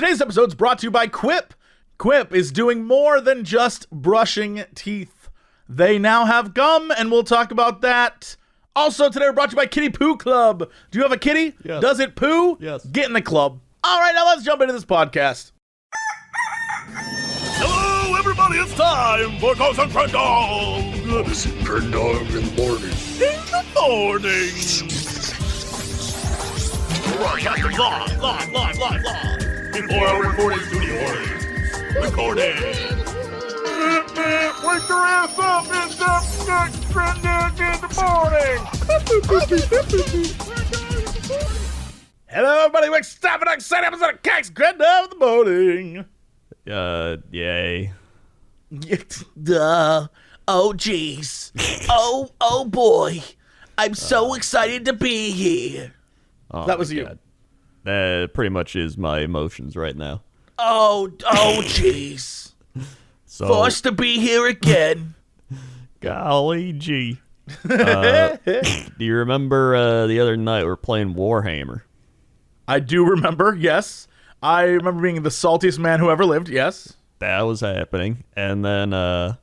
Today's episode is brought to you by Quip. Quip is doing more than just brushing teeth. They now have gum, and we'll talk about that. Also, today we're brought to you by Kitty Poo Club. Do you have a kitty? Yes. Does it poo? Yes. Get in the club. All right, now let's jump into this podcast. Hello, everybody, it's time for Ghost and Crendor. This is Crendor in the morning. In the morning. Broadcasting live. Before our recording studios. Recording. Wake your ass up, it's the Crendor in the morning. Hello, everybody. We're stopping an exciting episode of Cax Crendor in the morning. Yay. Duh. Oh, jeez. Oh, boy. I'm so excited to be here. Oh, That was my you. God. That pretty much is my emotions right now. Oh, jeez. So, Forced to be here again. golly gee. Do you remember the other night we were playing Warhammer? I do remember, yes. I remember being the saltiest man who ever lived, yes. That was happening. And then I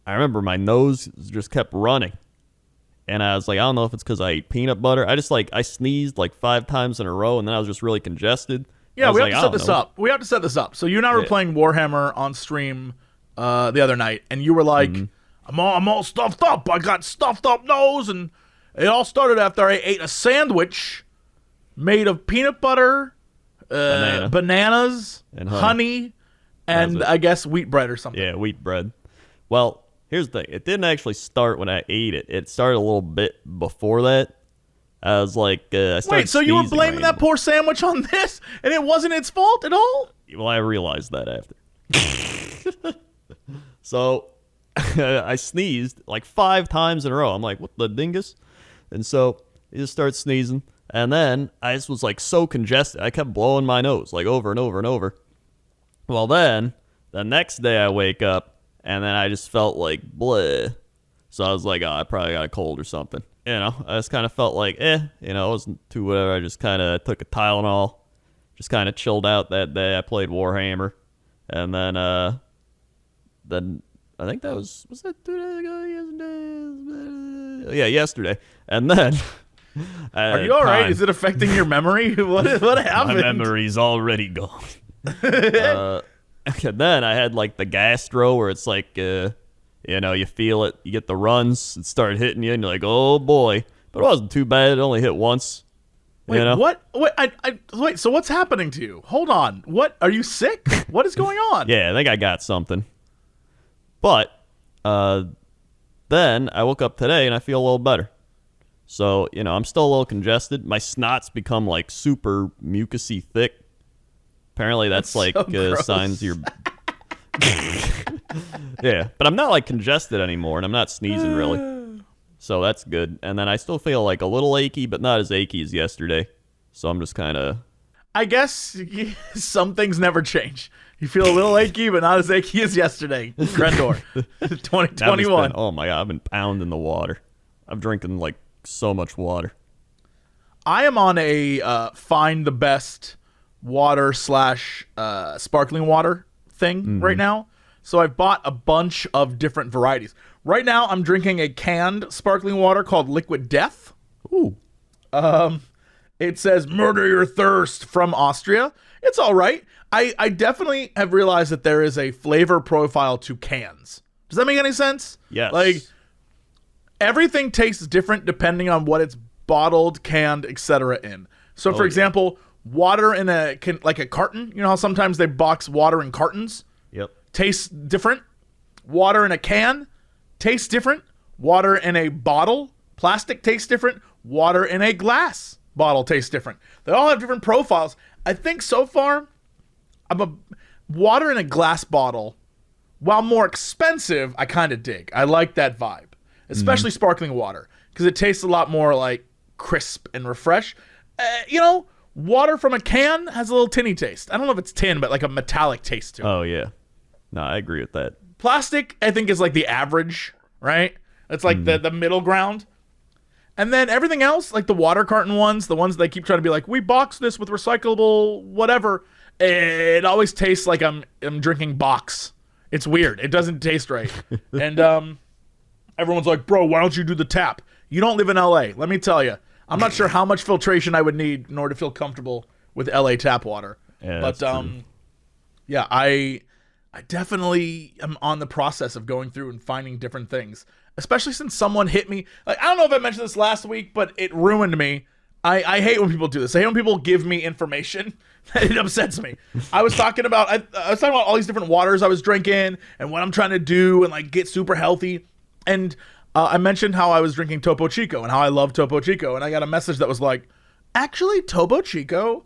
remember my nose just kept running. And I was like, I don't know if it's because I ate peanut butter. I sneezed like 5 times in a row, and then I was just really congested. Yeah, we have to I set don't this know. up. We have to set this up. So you and I were playing Warhammer on stream the other night, and you were like, I'm all stuffed up. I got stuffed up nose, and it all started after I ate a sandwich made of peanut butter, bananas, And honey, and That was it. I guess wheat bread or something. Yeah, wheat bread. Well, here's the thing. It didn't actually start when I ate it. It started a little bit before that. I was like, I started Wait, so you were sneezing blaming that randomly. poor sandwich on this, and it wasn't its fault at all? Well, I realized that after. So, I sneezed like 5 times in a row. I'm like, what the dingus? And so, he just started sneezing. And then, I just was like so congested. I kept blowing my nose like over and over and over. Well, then, the next day I wake up, and then I just felt like bleh. So I was like, oh, I probably got a cold or something. You know, I just kind of felt like, it wasn't too whatever. I just kind of took a Tylenol, just kind of chilled out that day. I played Warhammer. And then I think that was that 2 days ago? Yesterday? Yeah, yesterday. And then. Are you all right? Is it affecting your memory? What happened? My memory's already gone. And then I had like the gastro where it's like, you feel it, you get the runs, it started hitting you, and you're like, oh boy. But it wasn't too bad. It only hit once. Wait, you know? what? Wait, so what's happening to you? Hold on. What? Are you sick? What is going on? Yeah, I think I got something. But then I woke up today and I feel a little better. So, I'm still a little congested. My snot's become like super mucusy thick. Apparently that's so like gross. signs you're... Yeah, but I'm not like congested anymore, and I'm not sneezing really. So that's good. And then I still feel like a little achy, but not as achy as yesterday. So I'm just kind of... I guess some things never change. You feel a little achy, but not as achy as yesterday. Crendor, 2021. Oh my God, I've been pounding the water. I'm drinking like so much water. I am on a find the best water / sparkling water thing right now. So I've bought a bunch of different varieties. Right now I'm drinking a canned sparkling water called Liquid Death. Ooh. It says murder your thirst from Austria. It's all right. I definitely have realized that there is a flavor profile to cans. Does that make any sense? Yes. Like everything tastes different depending on what it's bottled, canned, etc. in. So for example, water in a carton, you know how sometimes they box water in cartons? Yep. Tastes different. Water in a can tastes different. Water in a bottle, plastic tastes different. Water in a glass bottle tastes different. They all have different profiles. I think so far, water in a glass bottle, while more expensive, I kind of dig. I like that vibe, especially sparkling water, because it tastes a lot more like crisp and refresh. Water from a can has a little tinny taste. I don't know if it's tin, but like a metallic taste to it. Oh, yeah. No, I agree with that. Plastic, I think, is like the average, right? It's like the middle ground. And then everything else, like the water carton ones, the ones they keep trying to be like, we box this with recyclable whatever. it always tastes like I'm drinking box. It's weird. It doesn't taste right. And everyone's like, bro, why don't you do the tap? You don't live in LA. Let me tell you. I'm not sure how much filtration I would need in order to feel comfortable with LA tap water. Yeah, but yeah, I definitely am on the process of going through and finding different things, especially since someone hit me. Like, I don't know if I mentioned this last week, but it ruined me. I hate when people do this. I hate when people give me information. It upsets me. I was talking about all these different waters I was drinking and what I'm trying to do and like get super healthy. And I mentioned how I was drinking Topo Chico and how I love Topo Chico. And I got a message that was like, actually, Topo Chico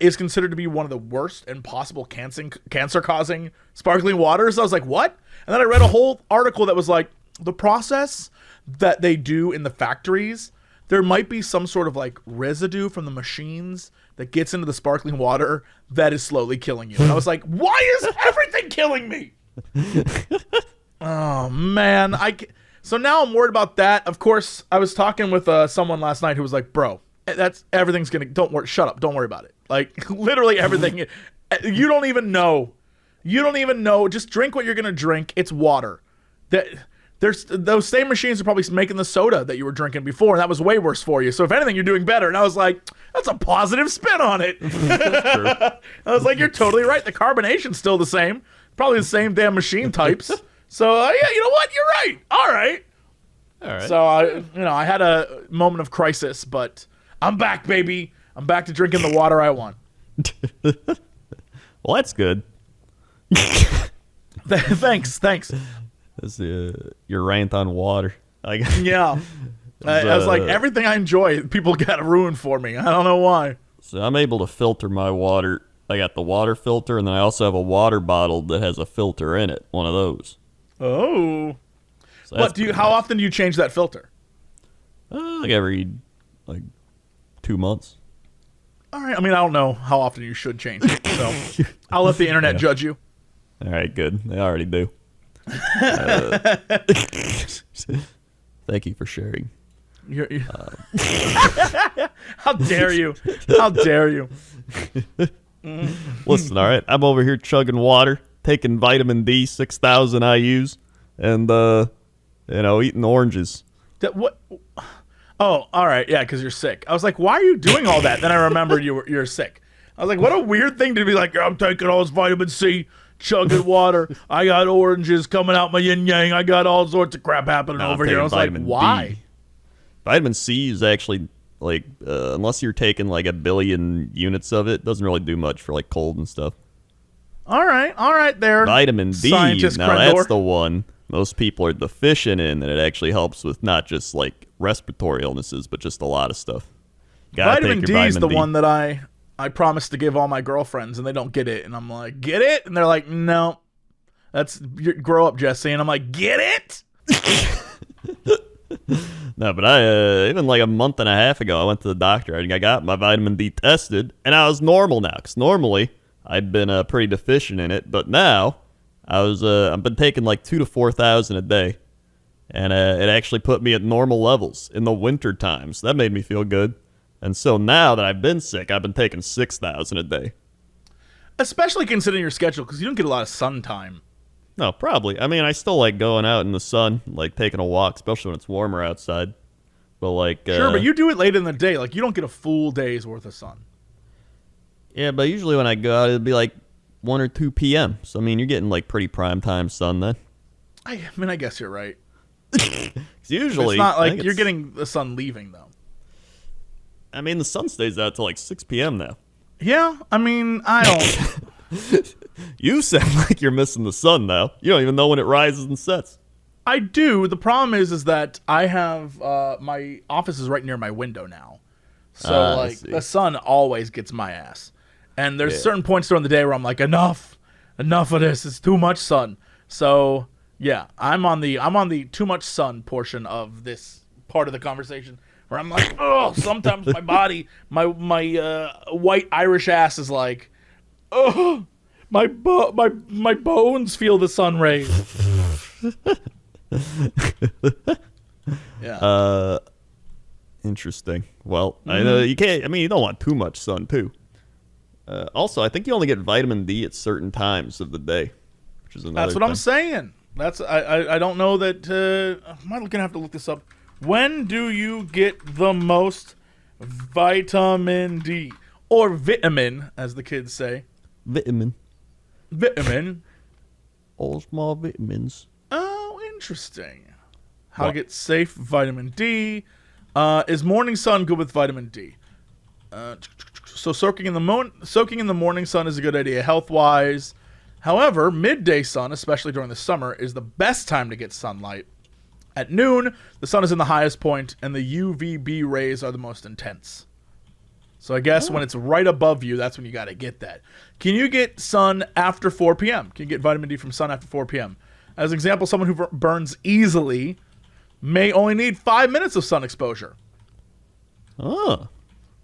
is considered to be one of the worst and possible cancer-causing sparkling waters. I was like, what? And then I read a whole article that was like, the process that they do in the factories, there might be some sort of like residue from the machines that gets into the sparkling water that is slowly killing you. And I was like, why is everything killing me? Oh, man. So now I'm worried about that. Of course, I was talking with someone last night who was like, bro, everything's going to, don't worry, shut up. Don't worry about it. Like, literally everything. You don't even know. Just drink what you're going to drink. It's water. There's those same machines are probably making the soda that you were drinking before, and that was way worse for you. So if anything, you're doing better. And I was like, that's a positive spin on it. That's true. I was like, you're totally right. The carbonation's still the same. Probably the same damn machine types. So yeah, you know what? You're right. All right. So I had a moment of crisis, but I'm back, baby. I'm back to drinking the water I want. Well, that's good. Thanks. That's your rant on water. Yeah. I was like, everything I enjoy, people got to ruin for me. I don't know why. So I'm able to filter my water. I got the water filter, and then I also have a water bottle that has a filter in it. One of those. Oh. So how often do you change that filter? Like every 2 months. All right. I mean, I don't know how often you should change it, so I'll let the internet judge you. All right, good. They already do. Thank you for sharing. How dare you? How dare you? Listen, all right. I'm over here chugging water, taking vitamin D, 6,000 IUs, and eating oranges. What? Oh, all right. Yeah, because you're sick. I was like, why are you doing all that? Then I remembered you're sick. I was like, what a weird thing to be like, I'm taking all this vitamin C, chugging water. I got oranges coming out my yin yang. I got all sorts of crap happening over here. I was like, why? B. Vitamin C is actually unless you're taking like 1 billion units of it, doesn't really do much for like cold and stuff. All right there. Vitamin D, Scientist now Crendor. That's the one most people are deficient in, and it actually helps with not just like respiratory illnesses, but just a lot of stuff. Vitamin D is the one that I promised to give all my girlfriends, and they don't get it. And I'm like, get it? And they're like, no. Grow up, Jesse. And I'm like, get it? No, but I even like a month and a half ago, I went to the doctor and I got my vitamin D tested, and I was normal now. Because normally I'd been pretty deficient in it, but now I've been taking like 2,000 to 4,000 a day, and it actually put me at normal levels in the winter times. So that made me feel good. And so now that I've been sick, I've been taking 6,000 a day. Especially considering your schedule, because you don't get a lot of sun time. No, probably. I mean, I still like going out in the sun, like taking a walk, especially when it's warmer outside. But like, sure, but you do it late in the day. Like, you don't get a full day's worth of sun. Yeah, but usually when I go out, it'd be like 1 or 2 p.m. So I mean, you're getting like pretty prime time sun then. I mean, I guess you're right. Usually, it's not like you're getting the sun leaving though. I mean, the sun stays out till like 6 p.m. now. Yeah, I mean, I don't. You sound like you're missing the sun now. You don't even know when it rises and sets. I do. The problem is that I have my office is right near my window now, so the sun always gets my ass. And there's certain points during the day where I'm like, enough of this. It's too much sun. So yeah, I'm on the too much sun portion of this part of the conversation. Where I'm like, oh, sometimes my body, my white Irish ass is like, oh, my bones feel the sun rays. Yeah. Interesting. Well, I know you can't. I mean, you don't want too much sun too. Also, I think you only get vitamin D at certain times of the day, which is another That's what I'm saying. I don't know that. I might gonna have to look this up. When do you get the most vitamin D or vitamin, as the kids say? Vitamin. All small vitamins. Oh, interesting. How to get safe vitamin D. Is morning sun good with vitamin D? So soaking in the morning sun is a good idea health-wise. However, midday sun, especially during the summer, is the best time to get sunlight. At noon, the sun is in the highest point, and the UVB rays are the most intense. So I guess when it's right above you, that's when you got to get that. Can you get sun after 4 p.m.? Can you get vitamin D from sun after 4 p.m.? As an example, someone who burns easily may only need 5 minutes of sun exposure. Oh.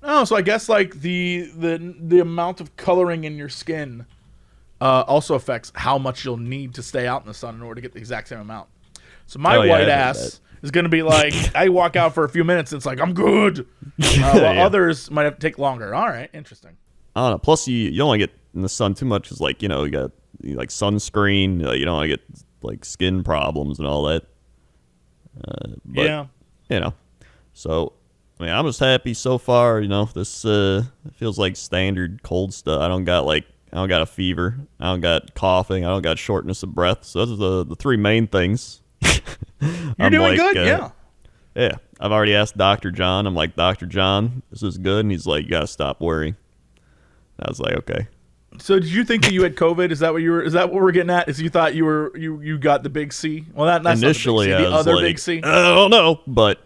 Oh, so I guess like the amount of coloring in your skin also affects how much you'll need to stay out in the sun in order to get the exact same amount. So my white ass is going to be like, I walk out for a few minutes, and it's like, I'm good. While others might have to take longer. All right, interesting. I don't know. Plus, you don't want to get in the sun too much because, like, you got like sunscreen. You don't want to get like skin problems and all that. But, So, I mean, I'm just happy so far. This feels like standard cold stuff. I don't got a fever. I don't got coughing. I don't got shortness of breath. So those are the three main things. You're doing good, yeah. Yeah, I've already asked Dr. John. I'm like, Dr. John, this is good. And he's like, you got to stop worrying. And I was like, okay. So did you think that you had COVID? Is that what we're getting at? Is you thought you got the big C? Well, that's initially not the big C, the other big C. I don't know, but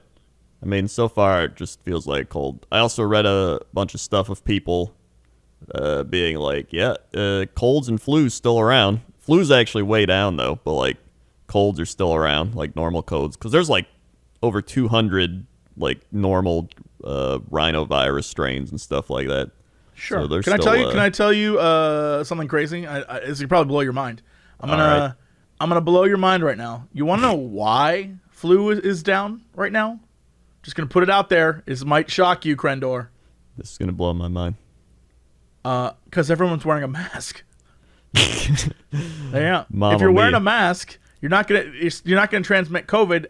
I mean, so far it just feels like cold. I also read a bunch of stuff of people being like, colds and flus still around. Flu's actually way down though, but like colds are still around, like normal colds, because there's like over 200 like normal rhinovirus strains and stuff like that. Sure. So can I tell you something crazy? This will probably blow your mind. I'm gonna blow your mind right now. You want to know why flu is down right now? Just gonna put it out there. This might shock you, Crendor. This is gonna blow my mind. Because everyone's wearing a mask. Yeah. Mamma if you're wearing mia. a mask, you're not gonna transmit COVID,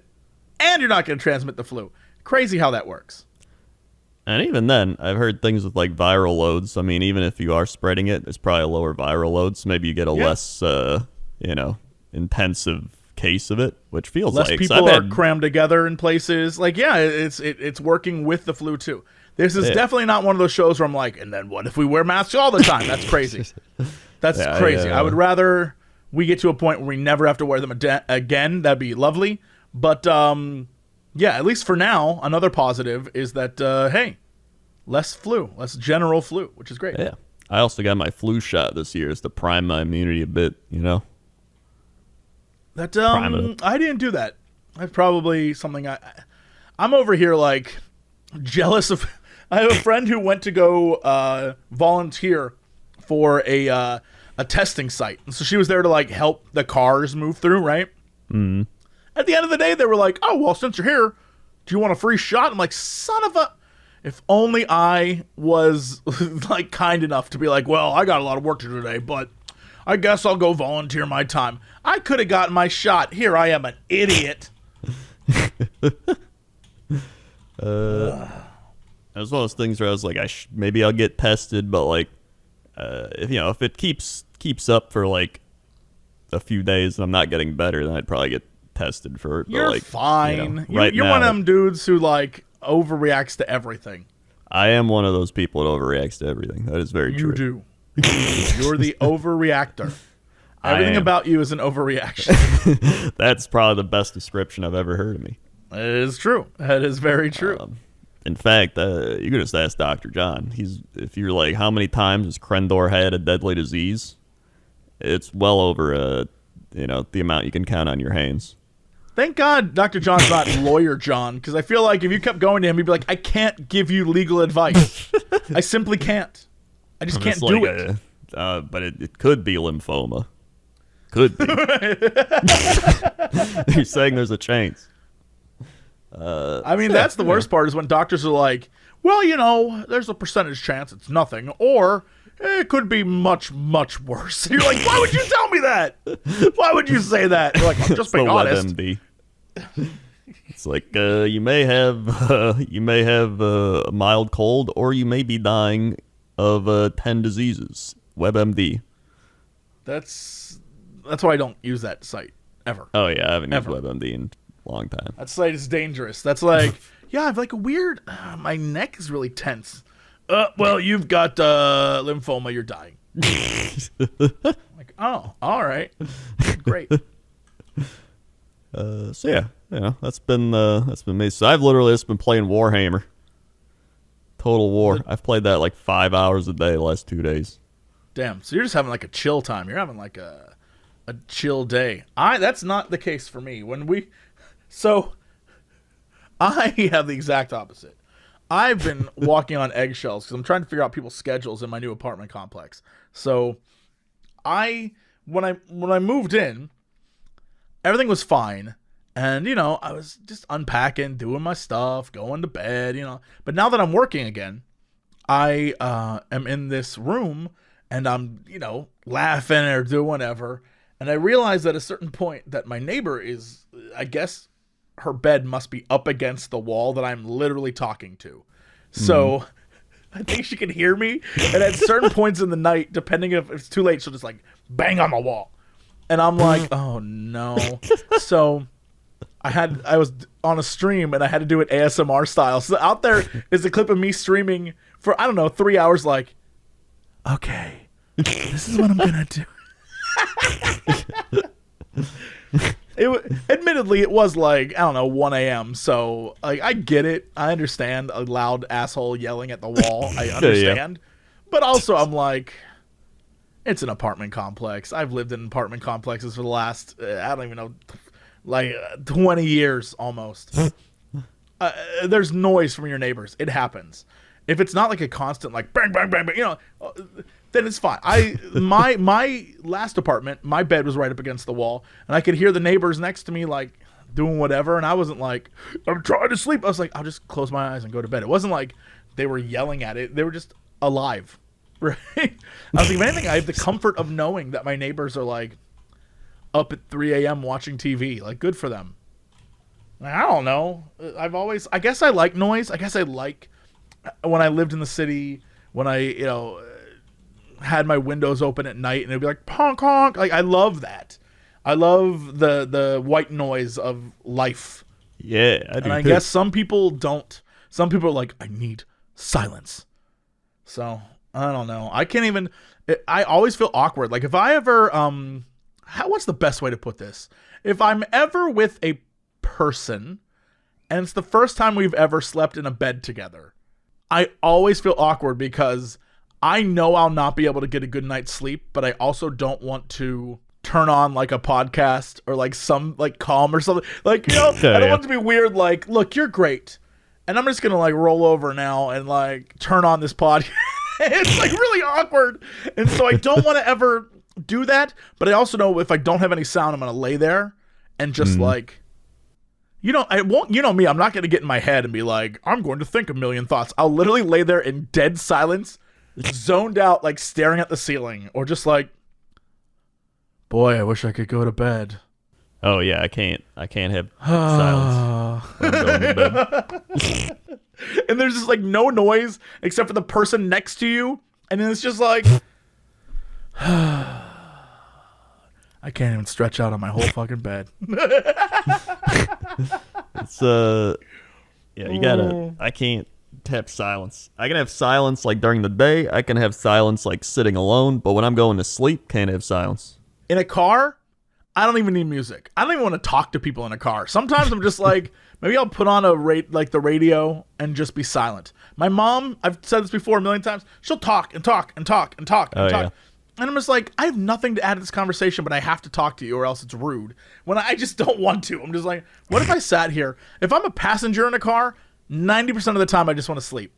and you're not gonna transmit the flu. Crazy how that works. And even then, I've heard things with like viral loads. I mean, even if you are spreading it, there's probably a lower viral load, so maybe you get a less, intensive case of it, which feels less like people are crammed together in places. Like, yeah, it's working with the flu too. This is definitely not one of those shows where I'm like, and then what if we wear masks all the time? That's crazy. That's crazy. I would rather we get to a point where we never have to wear them again. That'd be lovely. But at least for now, another positive is that hey, less flu, less general flu, which is great. Yeah. I also got my flu shot this year, is to prime my immunity a bit. That I didn't do that. That's probably something I'm over here like jealous of. I have a friend who went to go volunteer for a testing site, and so she was there to like help the cars move through, right? Mm-hmm. At the end of the day, they were like, "Oh well, since you're here, do you want a free shot?" I'm like, "Son of a." If only I was like kind enough to be like, "Well, I got a lot of work to do today, but I guess I'll go volunteer my time." I could have gotten my shot. Here I am, an idiot. It was one of those things where I was like, maybe I'll get tested, but like, if it keeps up for like a few days and I'm not getting better, then I'd probably get tested for it. You're like, fine. Right you're now, one of them dudes who like overreacts to everything. I am one of those people that overreacts to everything. That is very true. You do. You're the overreactor. Everything about you is an overreaction. That's probably the best description I've ever heard of me. It is true. That is very true. In fact, you could just ask Dr. John. If you're like, how many times has Crendor had a deadly disease? It's well over the amount you can count on your hands. Thank God Dr. John's not lawyer John, because I feel like if you kept going to him, he'd be like, I can't give you legal advice. I simply can't. I just can't do it. But it could be lymphoma. Could be. You're saying there's a chance. I mean, that's the worst part is when doctors are like, well, there's a percentage chance it's nothing. Or it could be much, much worse. You're like, why would you tell me that? Why would you say that? You're like, I'm just being honest. WebMD. It's like you may have a mild cold, or you may be dying of 10 diseases. WebMD. That's why I don't use that site ever. Oh yeah, I haven't Ever. used WebMD in a long time. That site is dangerous. That's like, yeah, I have like a weird. My neck is really tense. Well, you've got lymphoma. You're dying. Like, oh, all right, great. So yeah, that's been me. So I've literally just been playing Warhammer. Total War. I've played that like 5 hours a day the last 2 days. Damn. So you're just having like a chill time. You're having like a chill day. That's not the case for me. So I have the exact opposite. I've been walking on eggshells because I'm trying to figure out people's schedules in my new apartment complex. So when I moved in, everything was fine. And, I was just unpacking, doing my stuff, going to bed, But now that I'm working again, I am in this room and I'm, laughing or doing whatever. And I realized at a certain point that my neighbor is, I guess, her bed must be up against the wall that I'm literally talking to. So I think she can hear me. And at certain points in the night, depending if it's too late, she'll just like bang on the wall. And I'm like, oh no. So I was on a stream and I had to do it ASMR style. So out there is a clip of me streaming for, 3 hours like, okay, this is what I'm going to do. Admittedly, it was like, 1 a.m. So like, I get it. I understand a loud asshole yelling at the wall. I understand. Yeah. But also I'm like, it's an apartment complex. I've lived in apartment complexes for the last, I don't even know, like 20 years almost. There's noise from your neighbors. It happens. If it's not like a constant like bang, bang, bang, bang, then it's fine. My last apartment, my bed was right up against the wall, and I could hear the neighbors next to me like doing whatever, and I wasn't like, I'm trying to sleep. I was like, I'll just close my eyes and go to bed. It wasn't like they were yelling at it. They were just alive. Right? I was like, if anything, I have the comfort of knowing that my neighbors are like up at 3 a.m. watching TV. Like, good for them. I don't know. I guess I like noise. I guess I like when I lived in the city, when I, had my windows open at night and it'd be like, honk, honk. Like, I love that. I love the white noise of life. Yeah, I do. And I too. guess some people don't. Some people are like, I need silence. So, I don't know. I can't even, I always feel awkward. Like, if I ever, what's the best way to put this? If I'm ever with a person and it's the first time we've ever slept in a bed together, I always feel awkward because I know I'll not be able to get a good night's sleep, but I also don't want to turn on like a podcast or like some like calm or something. Like, I don't want it to be weird. Like, look, you're great. And I'm just going to like roll over now and like turn on this podcast. It's like really awkward. And so I don't want to ever do that. But I also know if I don't have any sound, I'm going to lay there and just like, I won't, me, I'm not going to get in my head and be like, I'm going to think a million thoughts. I'll literally lay there in dead silence, zoned out, like staring at the ceiling, or just like, boy, I wish I could go to bed. Oh yeah, I can't have silence when I'm going to bed. And there's just like no noise except for the person next to you, and then it's just like, I can't even stretch out on my whole fucking bed. It's you gotta. I can't have silence. I can have silence like during the day. I can have silence like sitting alone. But when I'm going to sleep, can't have silence. In a car, I don't even need music. I don't even want to talk to people in a car. Sometimes I'm just like, maybe I'll put on the radio and just be silent. My mom, I've said this before a million times, she'll talk and talk and talk and talk and talk. Yeah. And I'm just like, I have nothing to add to this conversation, but I have to talk to you or else it's rude. When I just don't want to. I'm just like, what if I sat here? If I'm a passenger in a car, 90% of the time I just want to sleep.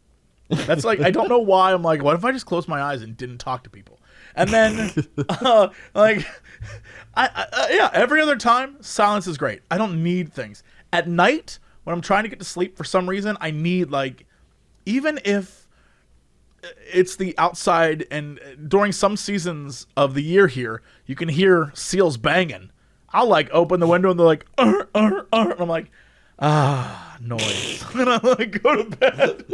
That's like, I don't know why. I'm like, what if I just closed my eyes and didn't talk to people? And then, every other time, silence is great. I don't need things. At night, when I'm trying to get to sleep for some reason, I need even if it's the outside, and during some seasons of the year here, you can hear seals banging. I'll like open the window and they're like, and I'm like, noise. And I like go to bed.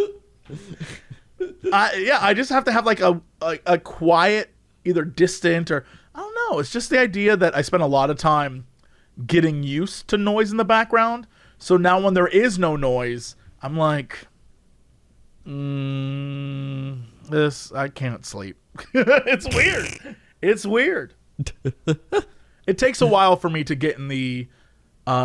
I just have to have like a quiet, either distant or I don't know. It's just the idea that I spend a lot of time getting used to noise in the background. So now when there is no noise, I'm like, this, I can't sleep. It's weird. It's weird. It takes a while for me to get in the,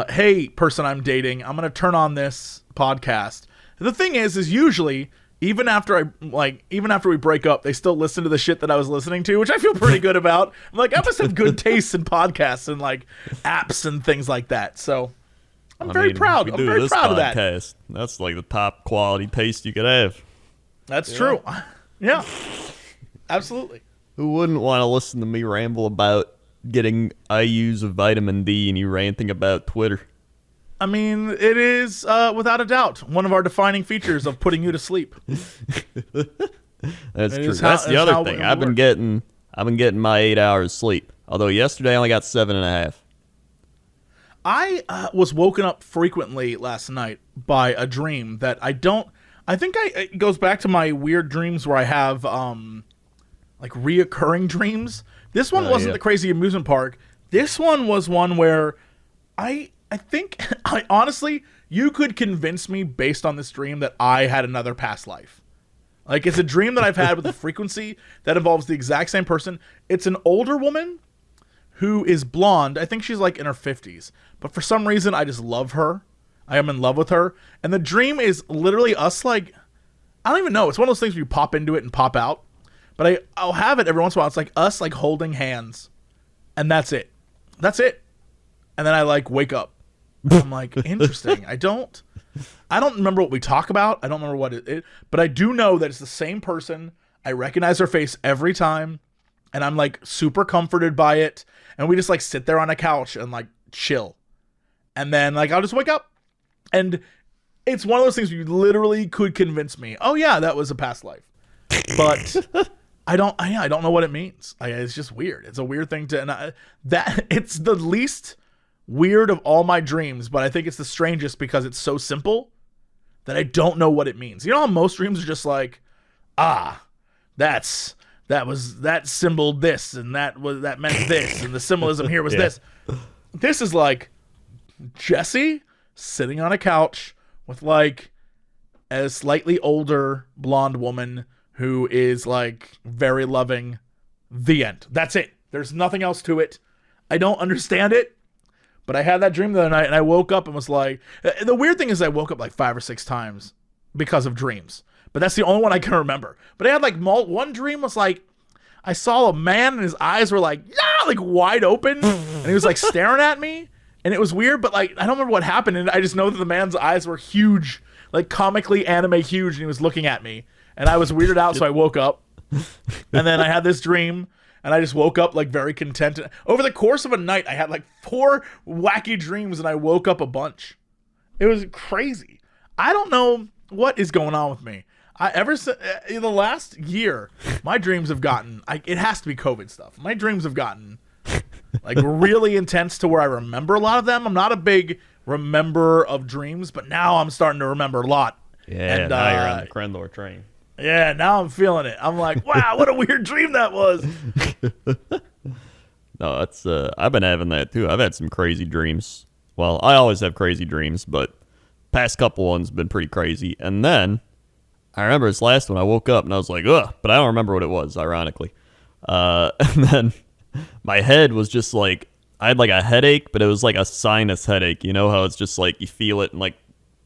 hey, person I'm dating, I'm going to turn on this podcast. The thing is usually, even after we break up, they still listen to the shit that I was listening to, which I feel pretty good about. I'm like, I must have good taste in podcasts and like apps and things like that. So I'm very proud. I'm very proud of that. That's like the top quality taste you could have. That's true. Yeah, absolutely. Who wouldn't want to listen to me ramble about getting IUs of vitamin D and you ranting about Twitter? I mean, it is without a doubt one of our defining features of putting you to sleep. That's true. That's the other thing. I've been getting my 8 hours sleep. Although yesterday I only got 7.5. I was woken up frequently last night by a dream that it goes back to my weird dreams where I have like reoccurring dreams. This one wasn't the crazy amusement park. This one was one where I think honestly, you could convince me based on this dream that I had another past life. Like, it's a dream that I've had with a frequency that involves the exact same person. It's an older woman who is blonde. I think she's like in her 50s. But for some reason, I just love her. I am in love with her. And the dream is literally us, like, I don't even know. It's one of those things where you pop into it and pop out. But I'll have it every once in a while. It's like us, like, holding hands. And that's it. That's it. And then I, like, wake up. I'm like, interesting. I don't remember what we talk about. I don't remember what it but I do know that it's the same person. I recognize her face every time, and I'm like super comforted by it. And we just like sit there on a couch and like chill. And then like I'll just wake up, and it's one of those things where you literally could convince me, oh yeah, that was a past life. But I don't know what it means. It's just weird. It's a weird thing to, it's the least weird of all my dreams, but I think it's the strangest because it's so simple that I don't know what it means. You know how most dreams are just like, that symbol this, and that meant this, and the symbolism here was this. This is like Jesse sitting on a couch with like a slightly older blonde woman who is like very loving. The end. That's it. There's nothing else to it. I don't understand it. But I had that dream the other night, and I woke up and was like... The weird thing is I woke up like 5 or 6 times because of dreams. But that's the only one I can remember. But I had like... One dream was like... I saw a man, and his eyes were like... like wide open. And he was like staring at me. And it was weird, but like... I don't remember what happened. And I just know that the man's eyes were huge. Like comically anime huge. And he was looking at me. And I was weirded out, so I woke up. And then I had this dream... And I just woke up like very content. Over the course of a night, I had like 4 wacky dreams, and I woke up a bunch. It was crazy. I don't know what is going on with me. Ever since in the last year, my dreams have gotten. It has to be COVID stuff. My dreams have gotten like really intense to where I remember a lot of them. I'm not a big rememberer of dreams, but now I'm starting to remember a lot. Yeah, and now you're on the Crendor train. Yeah, now I'm feeling it. I'm like, wow, what a weird dream that was. No, that's I've been having that too. I've had some crazy dreams. Well, I always have crazy dreams, but past couple ones have been pretty crazy. And then I remember this last one, I woke up and I was like, ugh, but I don't remember what it was, ironically. And then my head was just like, I had like a headache, but it was like a sinus headache. You know how it's just like you feel it in like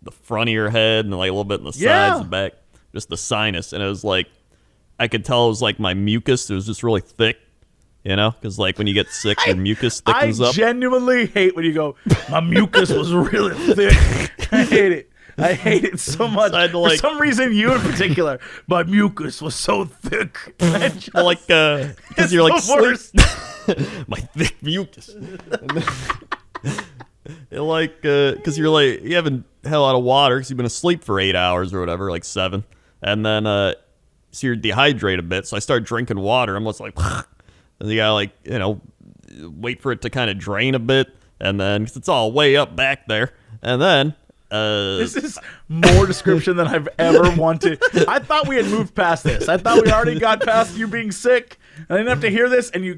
the front of your head and like a little bit in the sides and back. Just the sinus, and it was like I could tell it was like my mucus. It was just really thick, you know, because like when you get sick, your mucus thickens up. I genuinely hate when you go, my mucus was really thick. I hate it. I hate it so much. For some reason, you in particular, my mucus was so thick. Like because you're like worst. My thick mucus. Like because you're like you haven't had a lot of water because you've been asleep for 8 hours or whatever, like 7. And then so you're dehydrated a bit. So I start drinking water. I'm just like, and you gotta like, wait for it to kind of drain a bit, and then 'cause it's all way up back there, and then. This is more description than I've ever wanted. I thought we had moved past this. I thought we already got past you being sick. I didn't have to hear this, and you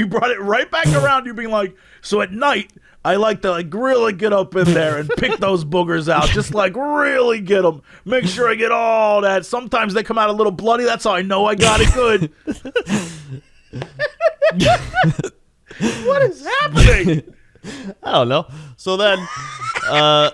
brought it right back around. You being like, so at night, I like to like really get up in there and pick those boogers out, just like really get them. Make sure I get all that. Sometimes they come out a little bloody. That's how I know I got it good. What is happening? I don't know. So then, I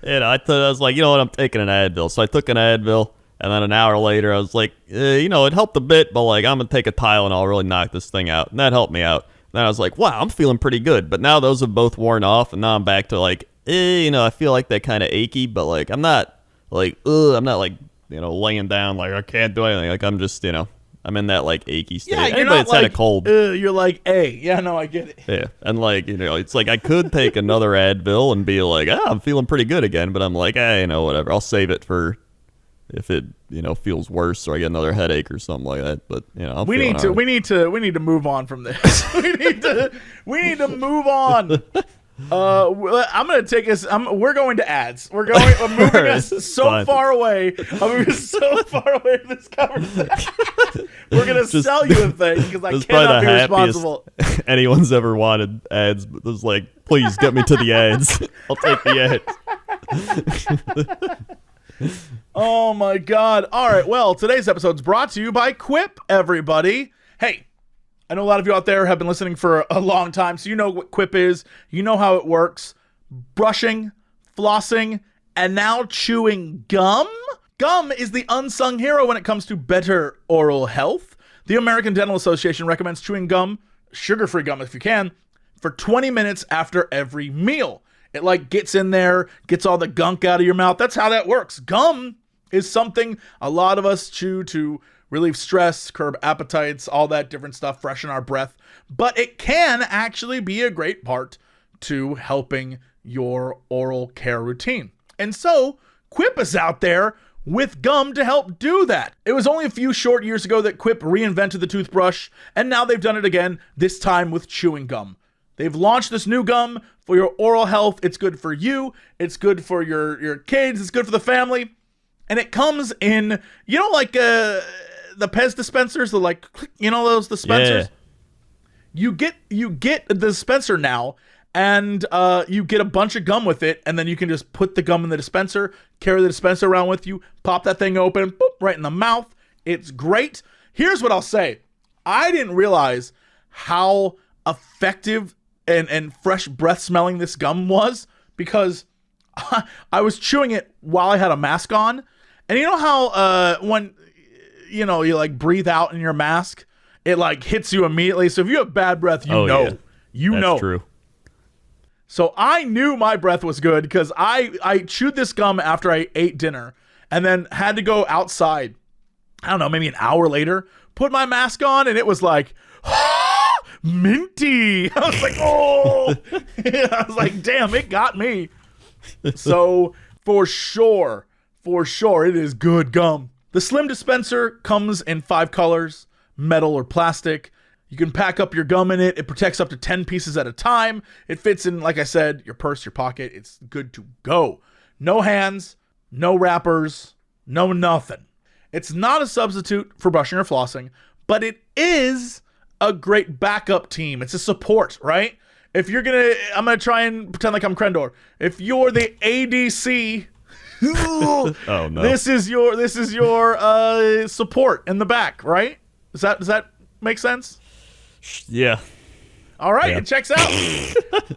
was like, you know what, I'm taking an Advil. So I took an Advil, and then an hour later, I was like, it helped a bit, but like, I'm going to take a Tylenol, really knock this thing out. And that helped me out. And then I was like, wow, I'm feeling pretty good. But now those have both worn off, and now I'm back to like, I feel like they're kind of achy, but like, I'm not like, laying down, like, I can't do anything. Like, I'm just, I'm in that like achy state. Yeah, Anybody you're not that's like, had a cold. You're like, hey, yeah, no, I get it. Yeah, and like, it's like I could take another Advil and be like, I'm feeling pretty good again, but I'm like, whatever. I'll save it for if it, feels worse or I get another headache or something like that. But I'm we need to move on from this. we need to move on. I'm gonna take us. We're going to ads. We're moving us so far away. I'm moving so far away from this conversation. We're gonna sell you a thing because I cannot be responsible. Anyone's ever wanted ads, but it was like, please get me to the ads. I'll take the ads. Oh my God! All right. Well, today's episode is brought to you by Quip. Everybody, hey. I know a lot of you out there have been listening for a long time, so you know what Quip is. You know how it works. Brushing, flossing, and now chewing gum. Gum is the unsung hero when it comes to better oral health. The American Dental Association recommends chewing gum, sugar-free gum if you can, for 20 minutes after every meal. It like gets in there, gets all the gunk out of your mouth. That's how that works. Gum is something a lot of us chew to relieve stress, curb appetites, all that different stuff, freshen our breath. But it can actually be a great part to helping your oral care routine. And so Quip is out there with gum to help do that. It was only a few short years ago that Quip reinvented the toothbrush, and now they've done it again, this time with chewing gum. They've launched this new gum for your oral health. It's good for you. It's good for your kids. It's good for the family. And it comes in, like the Pez dispensers, those dispensers. Yeah. You get the dispenser now, and you get a bunch of gum with it, and then you can just put the gum in the dispenser, carry the dispenser around with you, pop that thing open, boop, right in the mouth. It's great. Here's what I'll say. I didn't realize how effective and fresh breath smelling this gum was, because I was chewing it while I had a mask on. And you know how when you like breathe out in your mask, it like hits you immediately. So if you have bad breath, you know. That's true. So I knew my breath was good because I chewed this gum after I ate dinner and then had to go outside. I don't know, maybe an hour later, put my mask on, and it was like, minty. I was like, oh. I was like, damn, it got me. So for sure, it is good gum. The slim dispenser comes in 5 colors, metal or plastic. You can pack up your gum in it. It protects up to 10 pieces at a time. It fits in, like I said, your purse, your pocket. It's good to go. No hands, no wrappers, no nothing. It's not a substitute for brushing or flossing, but it is a great backup team. It's a support, right? If you're I'm gonna try and pretend like I'm Crendor. If you're the ADC, oh no, this is your support in the back, right? Does that make sense? Yeah. All right, yeah. It checks out.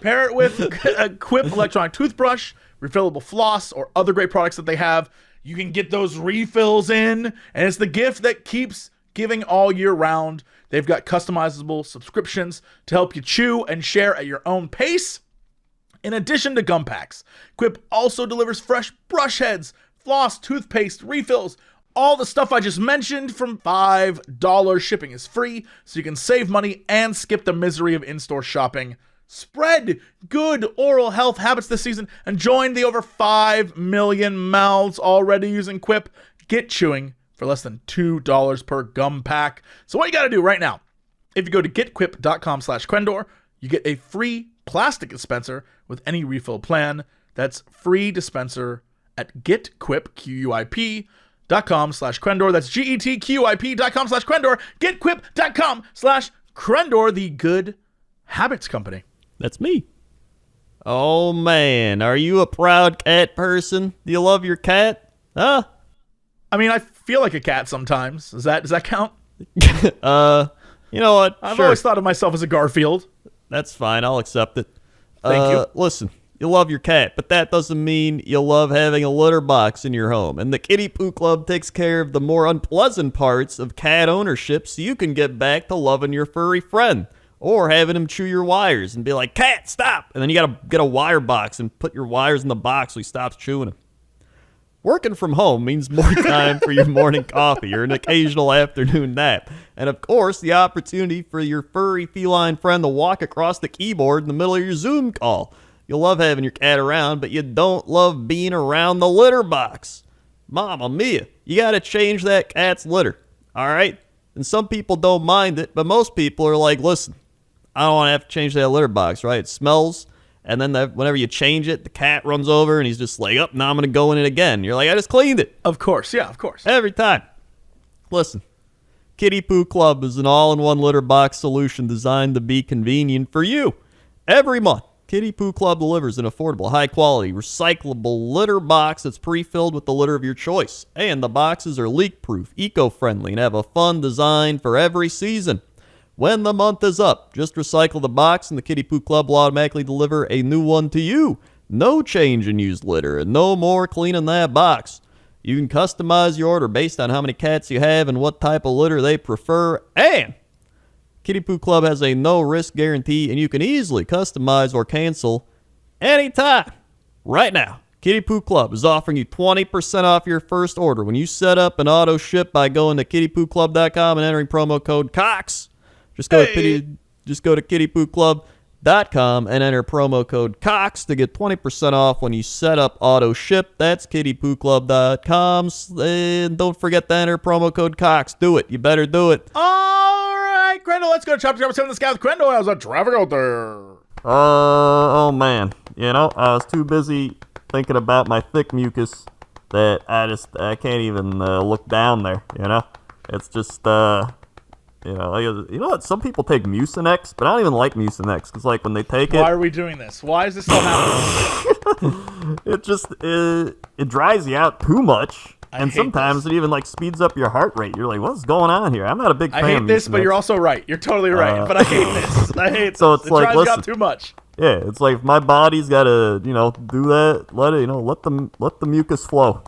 Pair it with a Quip electronic toothbrush, refillable floss, or other great products that they have. You can get those refills in, and it's the gift that keeps giving all year round. They've got customizable subscriptions to help you chew and share at your own pace. In addition to gum packs, Quip also delivers fresh brush heads, floss, toothpaste, refills, all the stuff I just mentioned from $5. Shipping is free, so you can save money and skip the misery of in-store shopping. Spread good oral health habits this season and join the over 5 million mouths already using Quip. Get chewing for less than $2 per gum pack. So what you got to do right now, if you go to getquip.com/Crendor, you get a free plastic dispenser with any refill plan. That's free dispenser at getquip.com/Crendor. That's getquip.com/Crendor. Getquip.com/Crendor, the Good Habits Company. That's me. Oh, man. Are you a proud cat person? Do you love your cat? Huh? I mean, I feel like a cat sometimes. Does that count? You know what? I've always thought of myself as a Garfield. That's fine. I'll accept it. Thank you. Listen, you love your cat, but that doesn't mean you love having a litter box in your home. And the Kitty Poo Club takes care of the more unpleasant parts of cat ownership so you can get back to loving your furry friend. Or having him chew your wires and be like, cat, stop! And then you gotta get a wire box and put your wires in the box so he stops chewing them. Working from home means more time for your morning coffee or an occasional afternoon nap. And of course, the opportunity for your furry feline friend to walk across the keyboard in the middle of your Zoom call. You'll love having your cat around, but you don't love being around the litter box. Mama mia, you gotta change that cat's litter, alright? And some people don't mind it, but most people are like, listen, I don't want to have to change that litter box, right? It smells, and then whenever you change it, the cat runs over, and he's just like, oh, now I'm going to go in it again. You're like, I just cleaned it. Of course, yeah, of course. Every time. Listen, Kitty Poo Club is an all-in-one litter box solution designed to be convenient for you. Every month, Kitty Poo Club delivers an affordable, high-quality, recyclable litter box that's pre-filled with the litter of your choice. And the boxes are leak-proof, eco-friendly, and have a fun design for every season. When the month is up, just recycle the box and the Kitty Poo Club will automatically deliver a new one to you. No change in used litter and no more cleaning that box. You can customize your order based on how many cats you have and what type of litter they prefer. And Kitty Poo Club has a no-risk guarantee and you can easily customize or cancel anytime. Right now, Kitty Poo Club is offering you 20% off your first order when you set up an auto ship by going to kittypooclub.com and entering promo code COX. Just go to kittypooclub.com and enter promo code COX to get 20% off when you set up auto ship. That's kittypooclub.com. And don't forget to enter promo code COX. Do it. You better do it. All right, Crendor, let's go to chapter 7 of the Sky with Crendor. How's that traffic out there? Oh, man. You know, I was too busy thinking about my thick mucus that I can't even look down there, you know? It's just, you know what? Some people take Mucinex, but I don't even like Mucinex because, like, when they take it, Why are we doing this? Why is this still happening? it dries you out too much, and sometimes it even like speeds up your heart rate. You're like, what's going on here? I'm not a big fan. I hate of this, Mucinex. but you're also right. You're totally right. But I hate this. I hate So this. it's like, dries you out listen. too much. Yeah, it's like my body's gotta, do that. Let it, let the mucus flow.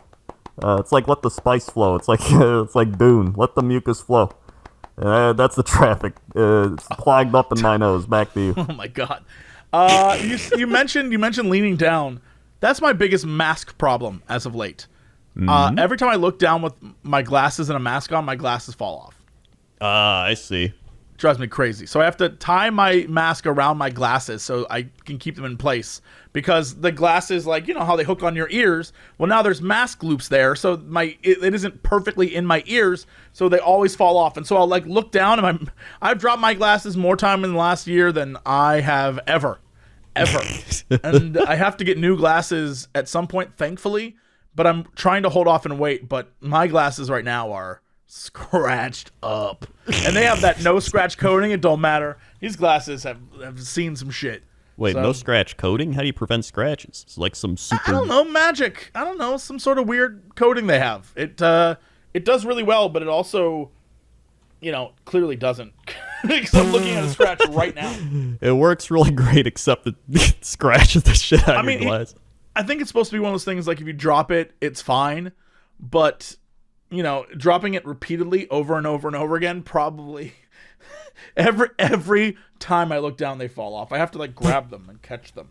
It's like let the spice flow. It's like it's like Dune. Let the mucus flow. That's the traffic. It's clogged up in my nose. Back to you. Oh my god. You mentioned leaning down. That's my biggest mask problem as of late. Every time I look down with my glasses and a mask on, my glasses fall off. I see. Drives me crazy. So I have to tie my mask around my glasses so I can keep them in place, because the glasses, like, you know how they hook on your ears? Well, now there's mask loops there, so it isn't perfectly in my ears, so they always fall off. And so I'll like look down and I've dropped my glasses more time in the last year than I have ever. And I have to get new glasses at some point, thankfully, but I'm trying to hold off and wait. But my glasses right now are scratched up, and they have that no scratch coating. It don't matter. These glasses have seen some shit. Wait, So- no scratch coating? How do you prevent scratches? It's like some super. I don't know, magic. I don't know, some sort of weird coating they have. It does really well, but it also, clearly doesn't. Because I'm looking at a scratch right now. It works really great, except it scratches the shit out of your glass. I think it's supposed to be one of those things like if you drop it, it's fine, but dropping it repeatedly over and over and over again, probably every time I look down, they fall off. I have to like grab them and catch them.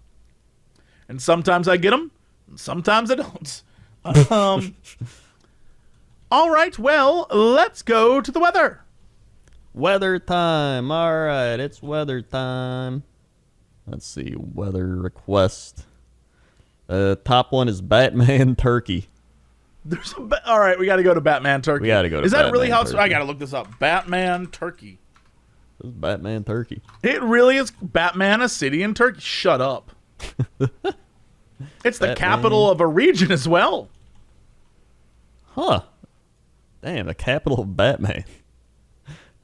And sometimes I get them, and sometimes I don't. All right, well, let's go to the weather. Weather time. All right, it's weather time. Let's see, weather request. Top one is Batman Turkey. All right, we got to go to Batman Turkey. We got to go to Is that Batman really how Turkey. I got to look this up. Batman Turkey. This is Batman Turkey. It really is Batman, a city in Turkey. Shut up. It's the Batman. capital of a region as well. Huh. Damn, the capital of Batman.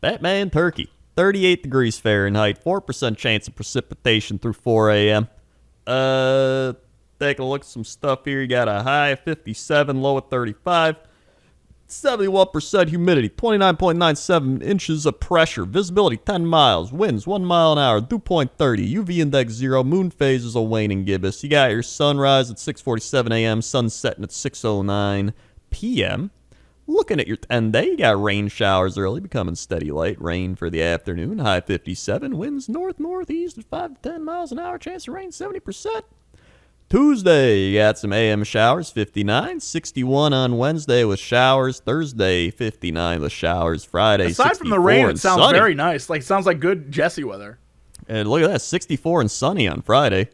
Batman Turkey. 38 degrees Fahrenheit, 4% chance of precipitation through 4 a.m. Take a look at some stuff here. You got a high of 57, low of 35. 71% humidity, 29.97 inches of pressure, visibility 10 miles, winds 1 mile an hour, dew point 30, UV index 0, moon phases a waning gibbous. You got your sunrise at 6:47 a.m., sun setting at 6:09 p.m. Looking at your 10-day, you got rain showers early, becoming steady light, rain for the afternoon, high 57, winds north-northeast at 5 to 10 miles an hour, chance of rain 70%. Tuesday, you got some AM showers, 59, 61 on Wednesday with showers, Thursday, 59 with showers, Friday, Aside 64 from the rain, it and sounds sunny. very nice. Like, sounds like good Jesse weather. And look at that, 64 and sunny on Friday.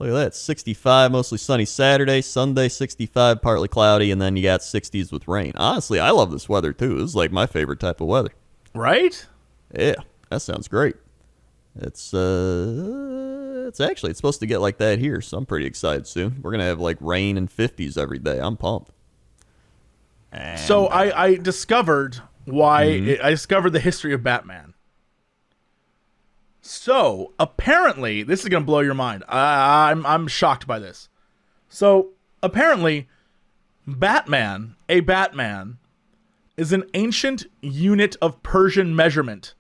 Look at that, 65, mostly sunny Saturday, Sunday, 65, partly cloudy, and then you got 60s with rain. Honestly, I love this weather, too. This is like my favorite type of weather. Right? Yeah, that sounds great. It's supposed to get like that here, so I'm pretty excited soon. We're going to have like rain and 50s every day. I'm pumped. And, So I discovered why I discovered the history of Batman. So apparently, this is gonna blow your mind. I'm shocked by this. So apparently, a Batman, is an ancient unit of Persian measurement.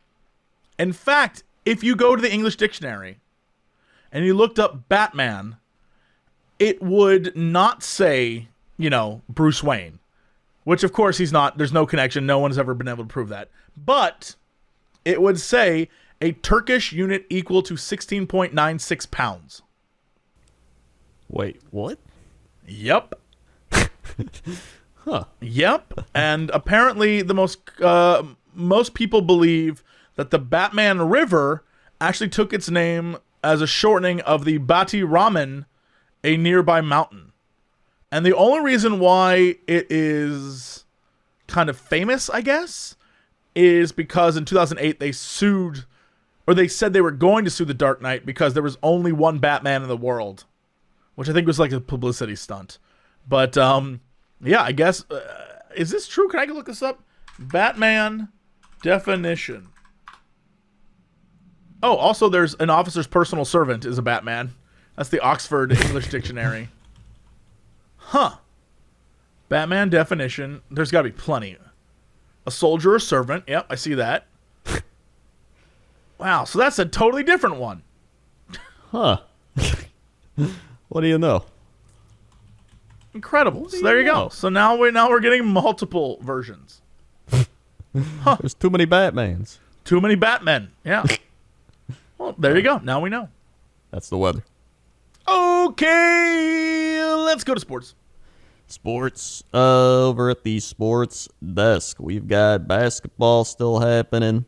In fact, if you go to the English dictionary and you looked up Batman, it would not say, Bruce Wayne. Which, of course, he's not. There's no connection. No one's ever been able to prove that. But it would say a Turkish unit equal to 16.96 pounds. wait, what? Yep. Huh. Yep. And apparently the most people believe that the Batman River actually took its name as a shortening of the Bati Rahman, a nearby mountain. And the only reason why it is kind of famous, I guess, is because in 2008 they said they were going to sue the Dark Knight because there was only one Batman in the world, which I think was like a publicity stunt. But yeah, I guess is this true? Can I look this up? Batman definition. Oh, also there's an officer's personal servant is a Batman. That's the Oxford English Dictionary. Huh. Batman definition. There's got to be plenty. A soldier or servant. Yep, I see that. Wow, so that's a totally different one. Huh. What do you know? Incredible. So there you go. So now we're getting multiple versions. There's too many Batmans. Too many Batmen. Yeah. Well, there you go. Now we know. That's the weather. Okay, let's go to sports. Sports. Over at the sports desk, we've got basketball still happening.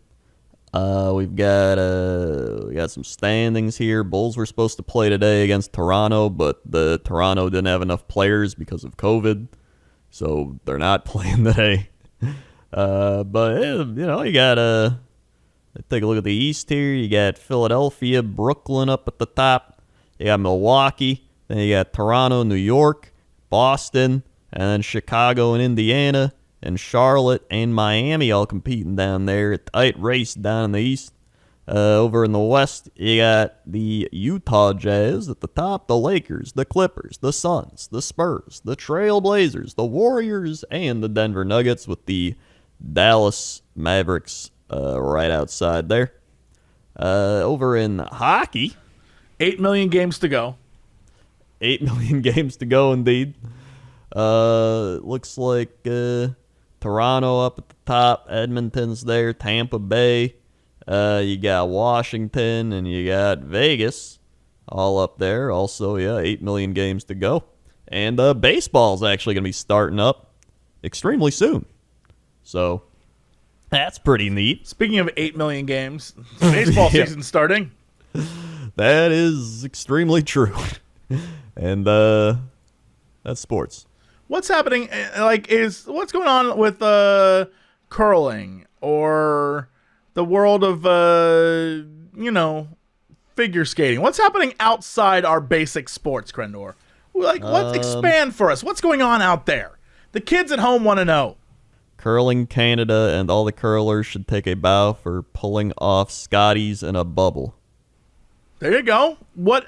We got some standings here. Bulls were supposed to play today against Toronto, but the Toronto didn't have enough players because of COVID, so they're not playing today. But you got take a look at the East here. You got Philadelphia, Brooklyn up at the top. You got Milwaukee. Then you got Toronto, New York, Boston, and then Chicago and Indiana, and Charlotte and Miami all competing down there. A tight race down in the East. Over in the West, you got the Utah Jazz at the top, the Lakers, the Clippers, the Suns, the Spurs, the Trail Blazers, the Warriors, and the Denver Nuggets with the Dallas Mavericks right outside there. Over in hockey, 8 million games to go. 8 million games to go, indeed. Looks like Toronto up at the top, Edmonton's there, Tampa Bay. You got Washington and you got Vegas all up there. Also, 8 million games to go. And baseball's actually going to be starting up extremely soon. So that's pretty neat. Speaking of 8 million games, baseball season's starting. That is extremely true. And that's sports. What's happening? What's going on with curling or the world of figure skating? What's happening outside our basic sports, Crendor? Let's expand for us. What's going on out there? The kids at home want to know. Curling Canada and all the curlers should take a bow for pulling off Scotties in a bubble. There you go. What?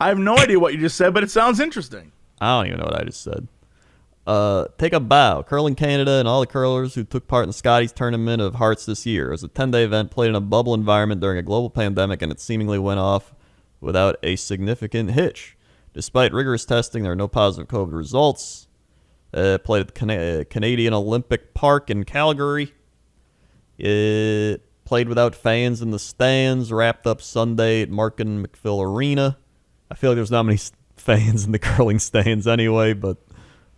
I have no idea what you just said, but it sounds interesting. I don't even know what I just said. Take a bow. Curling Canada and all the curlers who took part in the Scotties Tournament of Hearts this year. It was a 10-day event played in a bubble environment during a global pandemic, and it seemingly went off without a significant hitch. Despite rigorous testing, there are no positive COVID results. Played at the Canadian Olympic Park in Calgary. It played without fans in the stands, wrapped up Sunday at Markin McPhill Arena. I feel like there's not many fans in the curling stands anyway, but,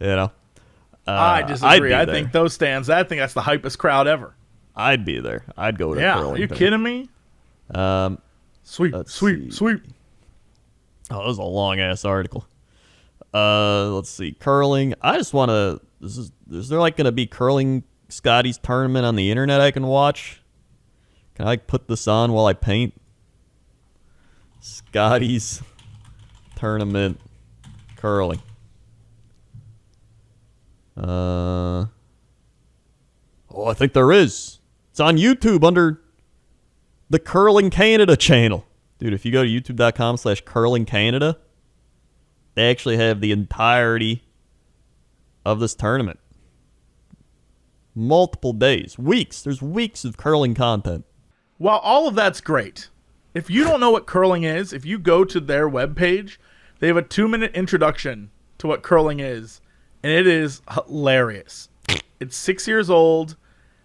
I disagree. I think those stands, I think that's the hypest crowd ever. I'd be there. I'd go to a curling are you thing. kidding me? Sweep. Oh, that was a long-ass article. Let's see. Curling. I just want to... Is there, going to be curling Scotties tournament on the internet I can watch? Can I, put this on while I paint? Scotties tournament curling. I think there is. It's on YouTube under the Curling Canada channel. Dude, if you go to youtube.com/curlingcanada, they actually have the entirety of this tournament. Multiple days, weeks. There's weeks of curling content. While all of that's great, if you don't know what curling is, if you go to their webpage, they have a 2-minute introduction to what curling is, and it is hilarious. It's 6 years old,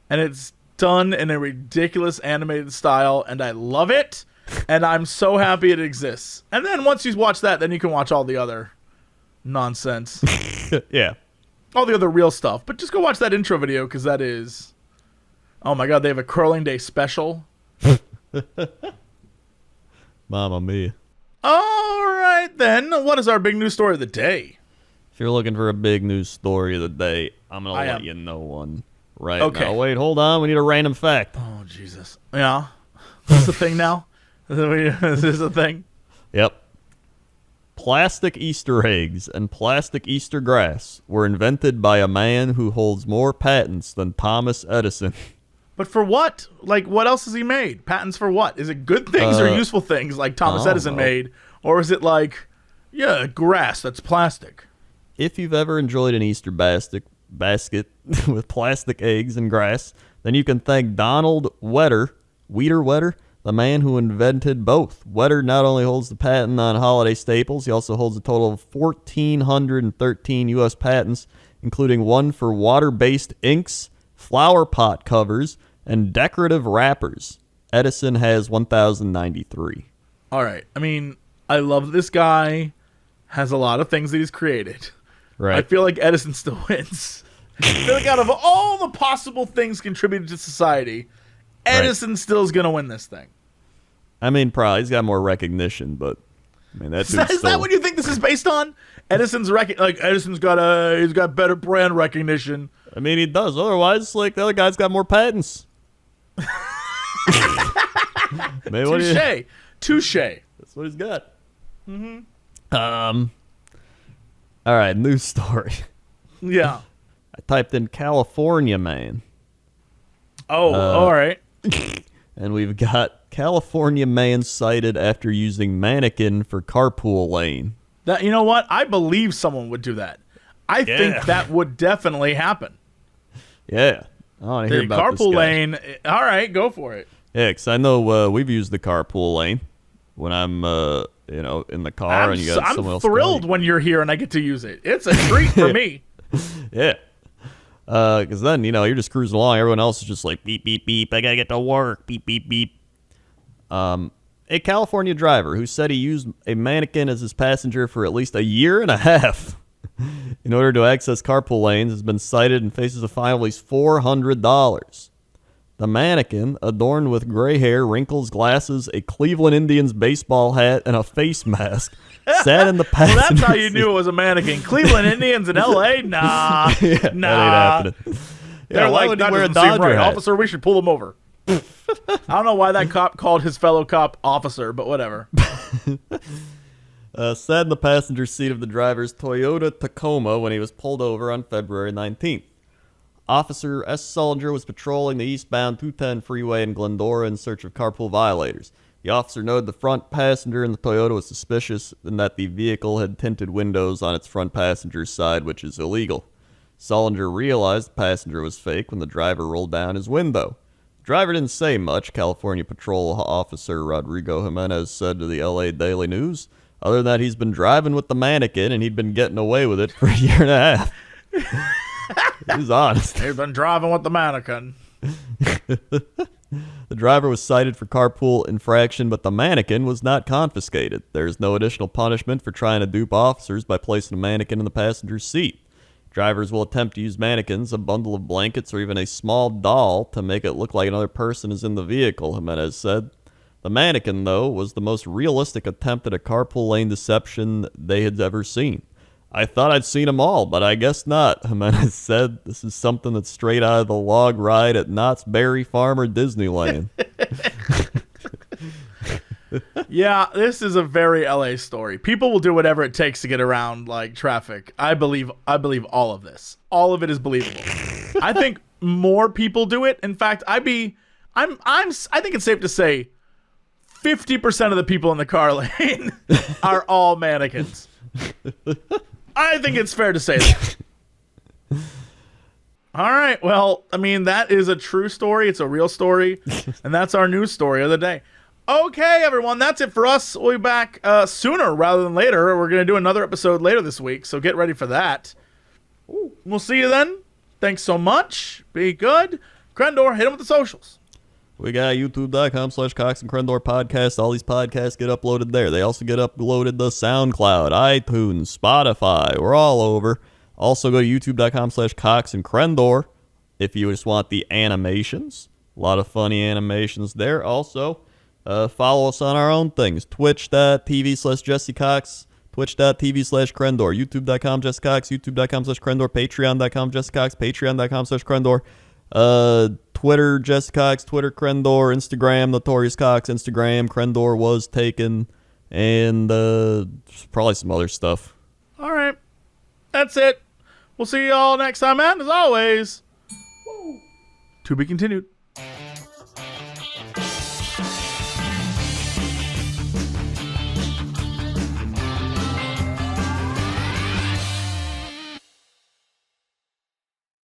and it's done in a ridiculous animated style, and I love it, and I'm so happy it exists. And then once you watch that, then you can watch all the other nonsense. Yeah. All the other real stuff. But just go watch that intro video, because that is... Oh my god, they have a Curling Day special. Mamma mia. All right, then. What is our big news story of the day? If you're looking for a big news story of the day, I'm going to let you know one right now. Wait, hold on. We need a random fact. Oh, Jesus. Yeah. What's the thing now? Is this a thing? Yep. Plastic Easter eggs and plastic Easter grass were invented by a man who holds more patents than Thomas Edison. But for what? Like, what else has he made? Patents for what? Is it good things or useful things like Thomas Edison made? Or is it like, grass that's plastic? If you've ever enjoyed an Easter basket with plastic eggs and grass, then you can thank Donald Wetter, the man who invented both. Wetter not only holds the patent on holiday staples, he also holds a total of 1,413 U.S. patents, including one for water-based inks, flower pot covers, and decorative wrappers. Edison has 1,093. All right. I mean, I love this guy. Has a lot of things that he's created. Right. I feel like Edison still wins. I feel like out of all the possible things contributed to society, Edison still is going to win this thing. I mean, probably he's got more recognition, but I mean is that what you think this is based on? Edison's Edison's got better brand recognition. I mean, he does. Otherwise, like, the other guy's got more patents. Touche. That's what he's got. Mm-hmm. All right, news story. Yeah. I typed in California man. Oh, all right. And we've got California man cited after using mannequin for carpool lane. That, you know what? I believe someone would do that. I think that would definitely happen. Yeah. I want to hear about this guy. Carpool lane. All right, go for it. Yeah, because I know we've used the carpool lane when I'm, in the car and you got someone else. I'm thrilled when you're here and I get to use it. It's a treat for me. Yeah. Because then, you're just cruising along. Everyone else is just like, beep, beep, beep. I got to get to work. Beep, beep, beep. A California driver who said he used a mannequin as his passenger for at least a year and a half in order to access carpool lanes has been cited and faces a fine of at least $400. The The mannequin, adorned with gray hair, wrinkles, glasses, a Cleveland Indians baseball hat, and a face mask, sat in the passenger Well, that's how you seat. knew it was a mannequin. Cleveland Indians in L.A.? Nah. Yeah, that ain't happening. Yeah, They're why like, would he that wear a doesn't seem Dodger right. hat? Officer, we should pull him over. I don't know why that cop called his fellow cop officer, but whatever. Sat in the passenger seat of the driver's Toyota Tacoma when he was pulled over on February 19th. Officer S. Sullinger was patrolling the eastbound 210 freeway in Glendora in search of carpool violators. The officer noted the front passenger in the Toyota was suspicious and that the vehicle had tinted windows on its front passenger's side, which is illegal. Sullinger realized the passenger was fake when the driver rolled down his window. The driver didn't say much, California Patrol Officer Rodrigo Jimenez said to the LA Daily News, other than that he's been driving with the mannequin and he'd been getting away with it for a year and a half. He's honest. They've been driving with the mannequin. The driver was cited for carpool infraction, but the mannequin was not confiscated. There is no additional punishment for trying to dupe officers by placing a mannequin in the passenger's seat. Drivers will attempt to use mannequins, a bundle of blankets, or even a small doll to make it look like another person is in the vehicle, Jimenez said. The mannequin, though, was the most realistic attempt at a carpool lane deception they had ever seen. I thought I'd seen them all, but I guess not, Jimenez said. This is something that's straight out of the log ride at Knott's Berry Farm or Disneyland. Yeah, this is a very LA story. People will do whatever it takes to get around like traffic. I believe all of this. All of it is believable. I think more people do it. In fact, I think it's safe to say 50% of the people in the car lane are all mannequins. I think it's fair to say that. All right. Well, I mean, that is a true story. It's a real story. And that's our news story of the day. Okay, everyone. That's it for us. We'll be back sooner rather than later. We're going to do another episode later this week. So get ready for that. We'll see you then. Thanks so much. Be good. Crendor, hit him with the socials. We got youtube.com/Cox and Crendor podcast. All these podcasts get uploaded there. They also get uploaded to SoundCloud, iTunes, Spotify. We're all over. Also go to youtube.com/Cox and Crendor if you just want the animations. A lot of funny animations there. Also, follow us on our own things. Twitch.tv/Jesse Cox, Twitch.tv/Crendor, youtube.com/Jesse Cox, youtube.com/Crendor, patreon.com/Jesse Cox, patreon.com/Crendor. Twitter, Jesse Cox, Twitter, Crendor, Instagram, Notorious Cox, Instagram, Crendor was taken, and probably some other stuff. All right. That's it. We'll see you all next time, and as always, to be continued.